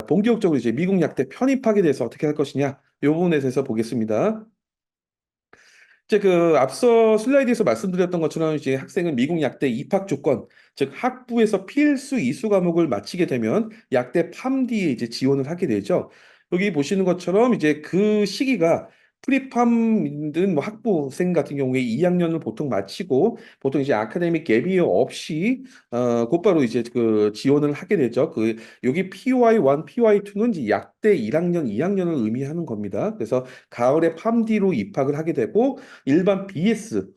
본격적으로 이제 미국 약대 편입하게 돼서 어떻게 할 것이냐, 이 부분에 대해서 보겠습니다. 이제 그 앞서 슬라이드에서 말씀드렸던 것처럼 이제 학생은 미국 약대 입학 조건, 즉 학부에서 필수 이수 과목을 마치게 되면 약대 팜디에 이제 지원을 하게 되죠. 여기 보시는 것처럼 이제 그 시기가 프리팜이든 뭐 학부생 같은 경우에 2학년을 보통 마치고 보통 이제 아카데믹 갭이 없이 곧바로 이제 그 지원을 하게 되죠. 그 여기 PY1, PY2는 이제 약대 1학년, 2학년을 의미하는 겁니다. 그래서 가을에 팜디로 입학을 하게 되고 일반 BS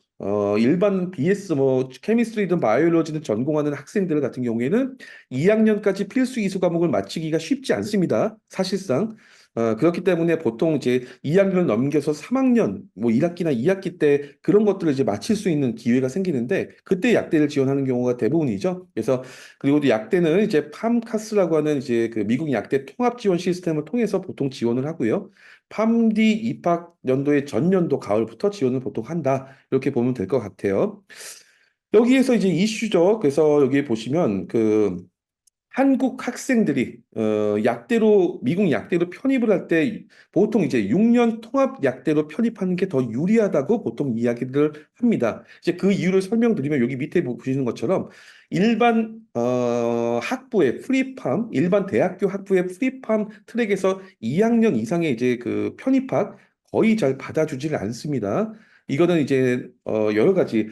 일반 BS 뭐 케미스트리든 바이올로지든 전공하는 학생들 같은 경우에는 2학년까지 필수 이수 과목을 마치기가 쉽지 않습니다. 사실상. 그렇기 때문에 보통 이제 2학년을 넘겨서 3학년, 뭐 1학기나 2학기 때 그런 것들을 이제 마칠 수 있는 기회가 생기는데 그때 약대를 지원하는 경우가 대부분이죠. 그래서 그리고 또 약대는 이제 팜카스라고 하는 이제 그 미국 약대 통합 지원 시스템을 통해서 보통 지원을 하고요. 팜디 입학 연도의 전년도 가을부터 지원을 보통 한다. 이렇게 보면 될 것 같아요. 여기에서 이제 이슈죠. 그래서 여기 보시면 그 한국 학생들이 약대로 미국 약대로 편입을 할 때 보통 이제 6년 통합 약대로 편입하는 게 더 유리하다고 보통 이야기를 합니다. 이제 그 이유를 설명드리면 여기 밑에 보시는 것처럼 일반 학부의 프리팜, 일반 대학교 학부의 프리팜 트랙에서 2학년 이상의 이제 그 편입학 거의 잘 받아주질 않습니다. 이거는 이제 여러 가지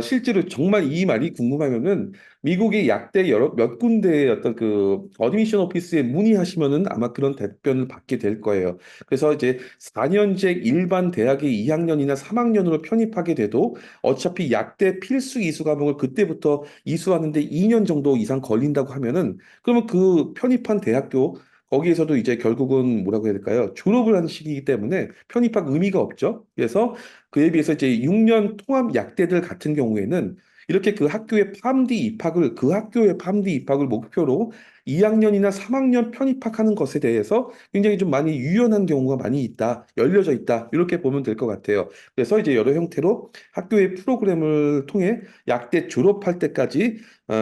실제로 정말 이 말이 궁금하면은 미국의 약대 여러 몇 군데의 어떤 그 어드미션 오피스에 문의하시면은 아마 그런 답변을 받게 될 거예요. 그래서 이제 4년제 일반 대학의 2학년이나 3학년으로 편입하게 돼도 어차피 약대 필수 이수 과목을 그때부터 이수하는데 2년 정도 이상 걸린다고 하면은 그러면 그 편입한 대학교 거기에서도 이제 결국은 뭐라고 해야 될까요? 졸업을 하는 시기이기 때문에 편입학 의미가 없죠. 그래서 그에 비해서 이제 6년 통합 약대들 같은 경우에는 이렇게 그 학교의 팜디 입학을 그 학교의 팜디 입학을 목표로 2학년이나 3학년 편입학하는 것에 대해서 굉장히 좀 많이 유연한 경우가 많이 있다, 열려져 있다 이렇게 보면 될 것 같아요. 그래서 이제 여러 형태로 학교의 프로그램을 통해 약대 졸업할 때까지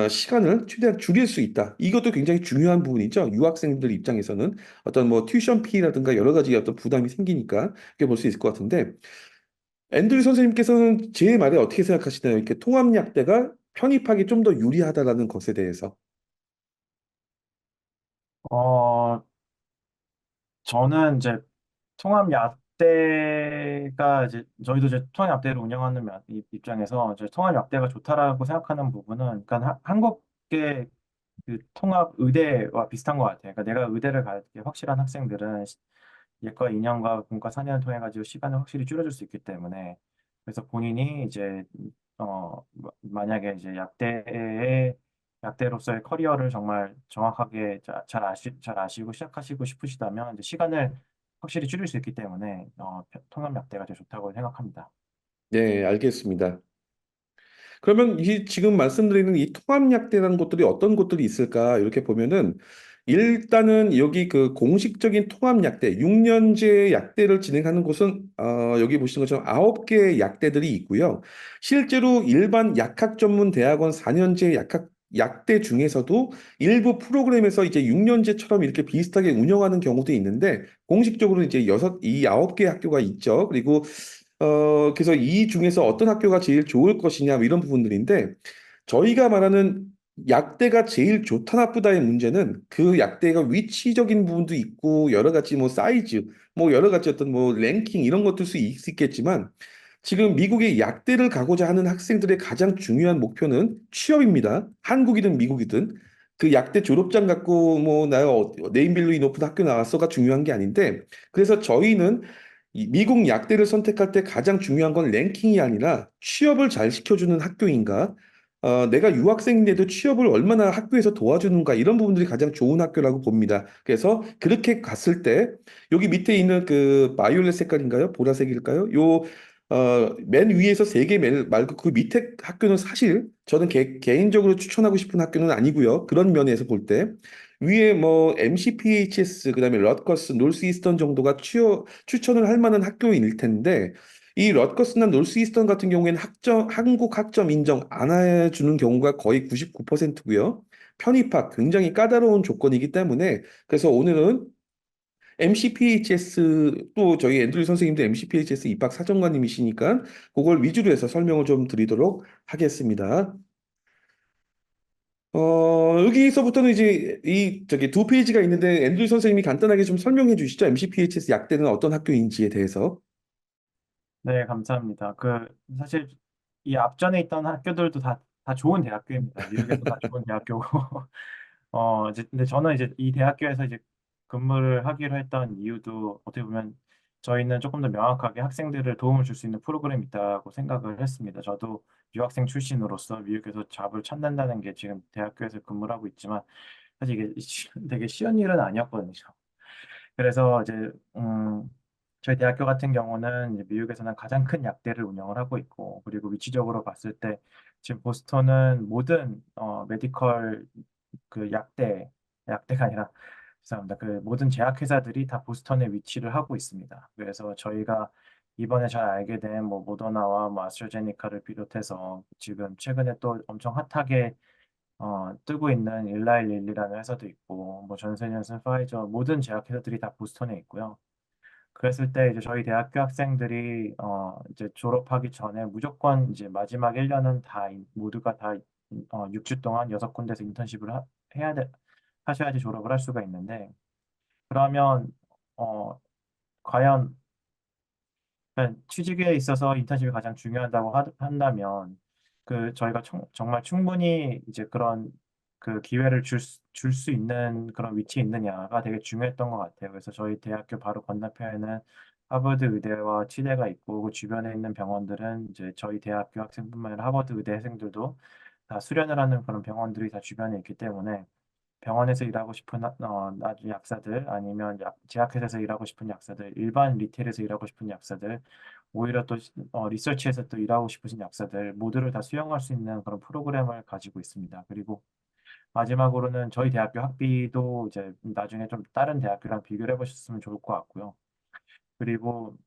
시간을 최대한 줄일 수 있다. 이것도 굉장히 중요한 부분이죠. 유학생들 입장에서는 어떤 뭐 튜이션 피라든가 여러 가지 어떤 부담이 생기니까 그렇게 볼 수 있을 것 같은데. 앤드류 선생님께서는 제 말에 어떻게 생각하시나요? 이렇게 통합약대가 편입하기 좀 더 유리하다라는 것에 대해서. 어, 저는 이제 통합약대가 이제 저희도 이제 통합약대를 운영하는 입장에서 이제 통합약대가 좋다라고 생각하는 부분은 그러니까 한국의 그 통합 의대와 비슷한 것 같아요. 그러니까 내가 의대를 갈 때 확실한 학생들은 예과 2년과 본과 4년을 통해 가지고 시간을 확실히 줄여줄 수 있기 때문에 그래서 본인이 이제 만약에 이제 약대로서의 커리어를 정말 정확하게 잘 아시고 시작하시고 싶으시다면 이제 시간을 확실히 줄일 수 있기 때문에 통합 약대가 더 좋다고 생각합니다. 네, 알겠습니다. 그러면 이 지금 말씀드리는 이 통합약대라는 것들이 어떤 것들이 있을까? 이렇게 보면은 일단은 여기 그 공식적인 통합약대, 6년제 약대를 진행하는 곳은 여기 보시는 것처럼 9개의 약대들이 있고요. 실제로 일반 약학 전문 대학원 4년제 약대 중에서도 일부 프로그램에서 이제 6년제처럼 이렇게 비슷하게 운영하는 경우도 있는데 공식적으로 이제 이 9개 학교가 있죠. 그리고 그래서 이 중에서 어떤 학교가 제일 좋을 것이냐, 뭐 이런 부분들인데, 저희가 말하는 약대가 제일 좋다, 나쁘다의 문제는 그 약대가 위치적인 부분도 있고, 여러 가지 뭐 사이즈, 뭐 여러 가지 어떤 뭐 랭킹 이런 것들 수 있겠지만, 지금 미국의 약대를 가고자 하는 학생들의 가장 중요한 목표는 취업입니다. 한국이든 미국이든. 그 약대 졸업장 갖고 뭐 나 네임밸류 높은 학교 나왔어가 중요한 게 아닌데 그래서 저희는 이 미국 약대를 선택할 때 가장 중요한 건 랭킹이 아니라 취업을 잘 시켜주는 학교인가, 내가 유학생인데도 취업을 얼마나 학교에서 도와주는가 이런 부분들이 가장 좋은 학교라고 봅니다. 그래서 그렇게 갔을 때 여기 밑에 있는 그 바이올렛 색깔인가요? 보라색일까요? 맨 위에서 세 개 말고 그 밑에 학교는 사실 저는 개인적으로 추천하고 싶은 학교는 아니고요. 그런 면에서 볼 때. 위에 뭐 MCPHS 그다음에 럿거스 노스이스턴 정도가 추천을 할 만한 학교일 텐데 이 럿거스나 노스이스턴 같은 경우에는 한국 학점 인정 안 해주는 경우가 거의 99%고요. 편입학 굉장히 까다로운 조건이기 때문에 그래서 오늘은 MCPHS 또 저희 앤드류 선생님도 MCPHS 입학 사정관님이시니까 그걸 위주로 해서 설명을 좀 드리도록 하겠습니다. 여기서부터는 이제 이 저기 두 페이지가 있는데 앤드류 선생님이 간단하게 좀 설명해 주시죠. MCPHS 약대는 어떤 학교인지에 대해서. 네, 감사합니다. 사실 이 앞전에 있던 학교들도 다 좋은 대학교입니다. 미국에서 다 좋은 대학교고. 근데 저는 이제 이 대학교에서 이제 근무를 하기로 했던 이유도 어떻게 보면 저희는 조금 더 명확하게 학생들을 도움을 줄 수 있는 프로그램이 있다고 생각을 했습니다. 저도 유학생 출신으로서 미국에서 잡을 찾는다는 게 지금 대학교에서 근무를 하고 있지만 사실 이게 되게 쉬운 일은 아니었거든요. 그래서 이제 저희 대학교 같은 경우는 이제 미국에서는 가장 큰 약대를 운영을 하고 있고, 그리고 위치적으로 봤을 때 지금 보스턴은 모든 메디컬 그 약대가 아니라 죄송합니다. 그 모든 제약회사들이 다 보스턴에 위치를 하고 있습니다. 그래서 저희가 이번에 잘 알게 된 뭐 모더나와 뭐 아스트라제네카를 비롯해서 지금 최근에 또 엄청 핫하게 뜨고 있는 일라이 릴리라는 회사도 있고, 뭐 존슨앤슨, 파이저 모든 제약회사들이 다 보스턴에 있고요. 그랬을 때 이제 저희 대학교 학생들이 이제 졸업하기 전에 무조건 이제 마지막 1년은 모두가 다 6주 동안 6군데서 인턴십을 해야 하셔야지 졸업을 할 수가 있는데 그러면 어, 과연 그러니까 취직에 있어서 인턴십이 가장 중요하다고 한다면 저희가 정말 충분히 이제 그런 그 기회를 줄 수 있는 그런 위치에 있느냐가 되게 중요했던 것 같아요. 그래서 저희 대학교 바로 건너편에는 하버드 의대와 치대가 있고 그 주변에 있는 병원들은 이제 저희 대학교 학생뿐만 아니라 하버드 의대 학생들도 다 수련을 하는 그런 병원들이 다 주변에 있기 때문에 병원에서 일하고 싶은 나중 약사들 아니면 제약회사에서 일하고 싶은 약사들, 일반 리테일에서 일하고 싶은 약사들, 오히려 또 리서치에서 또 일하고 싶으신 약사들 모두를 다 수용할 수 있는 그런 프로그램을 가지고 있습니다. 그리고 마지막으로는 저희 대학교 학비도 이제 나중에 좀 다른 대학교랑 비교를 해보셨으면 좋을 것 같고요. 그리고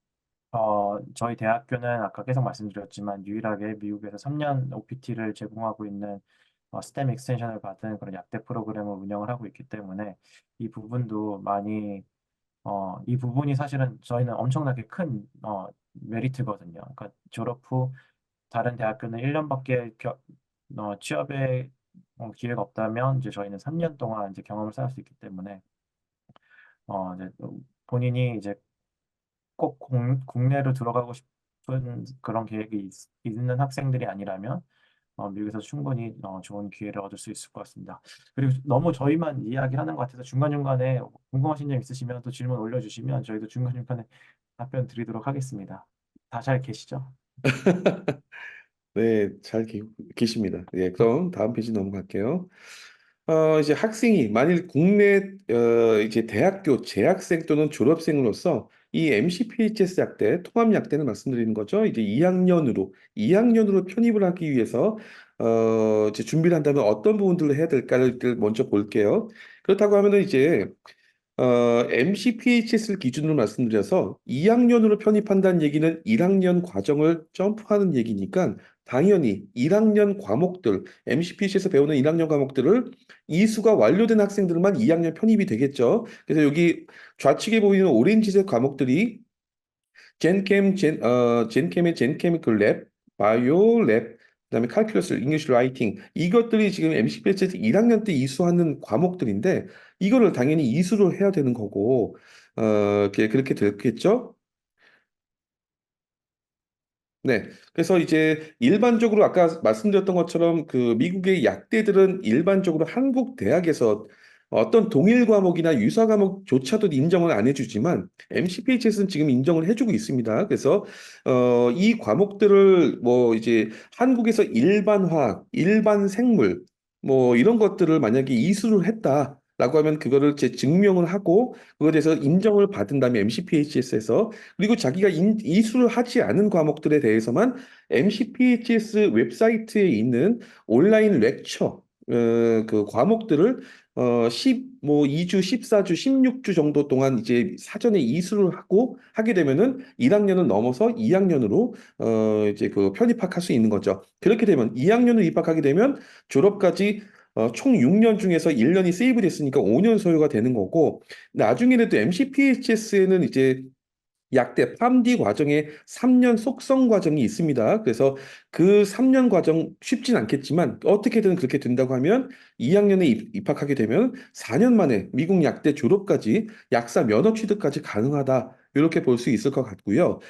저희 대학교는 아까 계속 말씀드렸지만 유일하게 미국에서 3년 OPT를 제공하고 있는 스템 익스텐션을 받은 그런 약대 프로그램을 운영을 하고 있기 때문에 이 부분도 이 부분이 사실은 저희는 엄청나게 큰 메리트거든요. 그러니까 졸업 후 다른 대학교는 1년밖에 취업에 기회가 없다면 이제 저희는 3년 동안 이제 경험을 쌓을 수 있기 때문에 이제 본인이 이제 꼭 국내로 들어가고 싶은 그런 계획이 있는 학생들이 아니라면 미국에서 충분히 좋은 기회를 얻을 수 있을 것 같습니다. 그리고 너무 저희만 이야기하는 것 같아서 중간중간에 궁금하신 점 있으시면 또 질문 올려주시면 저희도 중간중간에 답변 드리도록 하겠습니다. 다 잘 계시죠? 네, 잘 계십니다. 예, 그럼 다음 페이지 넘어갈게요. 이제 학생이 만일 국내 이제 대학교 재학생 또는 졸업생으로서 이 MCPHS 약대, 통합 약대는 말씀드리는 거죠. 이제 2학년으로 편입을 하기 위해서 이제 준비를 한다면 어떤 부분들을 해야 될까를 먼저 볼게요. 그렇다고 하면은 이제 MCPHS를 기준으로 말씀드려서 2학년으로 편입한다는 얘기는 1학년 과정을 점프하는 얘기니까 당연히 1학년 과목들, MCPH에서 배우는 1학년 과목들을 이수가 완료된 학생들만 2학년 편입이 되겠죠. 그래서 여기 좌측에 보이는 오렌지색 과목들이 젠캠의 젠케미컬 랩, 바이오 랩, 그다음에 칼큘러스, 잉글리시 라이팅 이것들이 지금 MCPH에서 1학년 때 이수하는 과목들인데 이거를 당연히 이수를 해야 되는 거고 그렇게 됐겠죠? 네. 그래서 이제 일반적으로 아까 말씀드렸던 것처럼 그 미국의 약대들은 일반적으로 한국 대학에서 어떤 동일 과목이나 유사 과목조차도 인정을 안 해주지만 MCPHS는 지금 인정을 해주고 있습니다. 그래서 이 과목들을 뭐 이제 한국에서 일반 화학, 일반 생물 뭐 이런 것들을 만약에 이수를 했다라고 하면 그거를 제 증명을 하고 그거에 대해서 인정을 받은 다음에 MCPHS에서 그리고 자기가 이수를 하지 않은 과목들에 대해서만 MCPHS 웹사이트에 있는 온라인 렉처 그 과목들을 2주, 14주, 16주 정도 동안 이제 사전에 이수를 하고 하게 되면은 1학년을 넘어서 2학년으로 이제 그 편입학할 수 있는 거죠. 그렇게 되면 2학년을 입학하게 되면 졸업까지 총 6년 중에서 1년이 세이브 됐으니까 5년 소요가 되는 거고, 나중에는 또 MCPHS에는 이제 약대 팜디 과정에 3년 속성 과정이 있습니다. 그래서 그 3년 과정 쉽진 않겠지만 어떻게든 그렇게 된다고 하면 2학년에 입학하게 되면 4년 만에 미국 약대 졸업까지 약사 면허 취득까지 가능하다. 이렇게 볼 수 있을 것 같고요.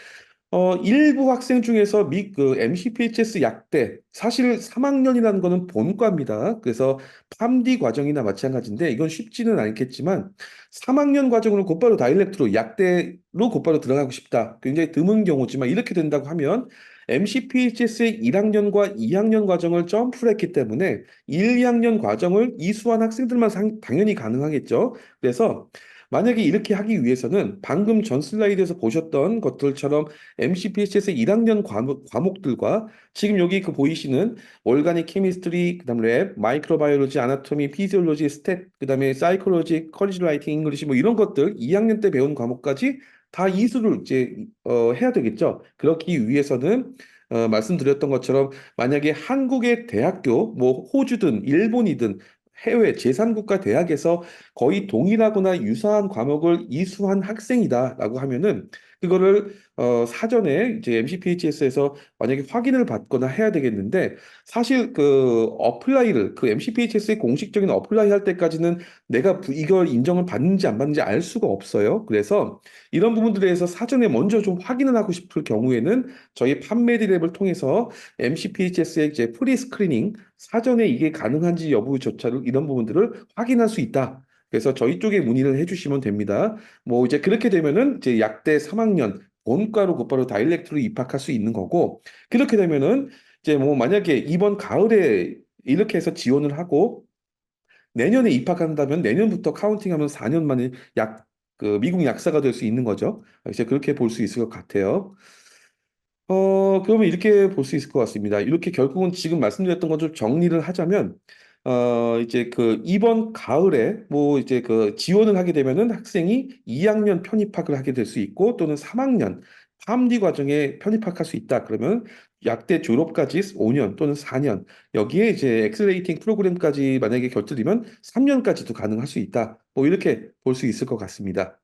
일부 학생 중에서 MCPHS 약대, 사실 3학년이라는 거는 본과입니다. 그래서 팜디 과정이나 마찬가지인데, 이건 쉽지는 않겠지만, 3학년 과정으로 곧바로 다이렉트로 약대로 곧바로 들어가고 싶다. 굉장히 드문 경우지만, 이렇게 된다고 하면, MCPHS의 1학년과 2학년 과정을 점프를 했기 때문에, 1, 2학년 과정을 이수한 학생들만 당연히 가능하겠죠. 그래서, 만약에 이렇게 하기 위해서는 방금 전 슬라이드에서 보셨던 것들처럼 MCPHS 1학년 과목들과 지금 여기 그 보이시는 월가닉 케미스트리, 그다음 랩, 마이크로바이올로지, 아나토미, 피지올로지, 스탯, 그다음에 사이콜로지, 커리지 라이팅, 잉글리시 뭐 이런 것들 2학년 때 배운 과목까지 다 이수를 이제 해야 되겠죠. 그렇기 위해서는 말씀드렸던 것처럼 만약에 한국의 대학교, 뭐 호주든 일본이든 해외 제3국가 대학에서 거의 동일하거나 유사한 과목을 이수한 학생이다라고 하면은 그거를 사전에 이제 MCPHS에서 만약에 확인을 받거나 해야 되겠는데 사실 그 어플라이를 그 MCPHS의 공식적인 어플라이 할 때까지는 내가 이걸 인정을 받는지 안 받는지 알 수가 없어요. 그래서 이런 부분들에 대해서 사전에 먼저 좀 확인을 하고 싶을 경우에는 저희 판메디랩을 통해서 MCPHS의 이제 프리 스크리닝 사전에 이게 가능한지 여부조차를 이런 부분들을 확인할 수 있다. 그래서 저희 쪽에 문의를 해주시면 됩니다. 뭐 이제 그렇게 되면은 이제 약대 3학년 본과로 곧바로 다이렉트로 입학할 수 있는 거고 그렇게 되면은 이제 뭐 만약에 이번 가을에 이렇게 해서 지원을 하고 내년에 입학한다면 내년부터 카운팅하면 4년 만에 그 미국 약사가 될 수 있는 거죠. 이제 그렇게 볼 수 있을 것 같아요. 그러면 이렇게 볼 수 있을 것 같습니다. 이렇게 결국은 지금 말씀드렸던 것 좀 정리를 하자면, 이제 그 이번 가을에 뭐 이제 그 지원을 하게 되면은 학생이 2학년 편입학을 하게 될 수 있고 또는 3학년 팜디 과정에 편입학할 수 있다. 그러면 약대 졸업까지 5년 또는 4년 여기에 이제 엑셀레이팅 프로그램까지 만약에 곁들이면 3년까지도 가능할 수 있다. 뭐 이렇게 볼 수 있을 것 같습니다.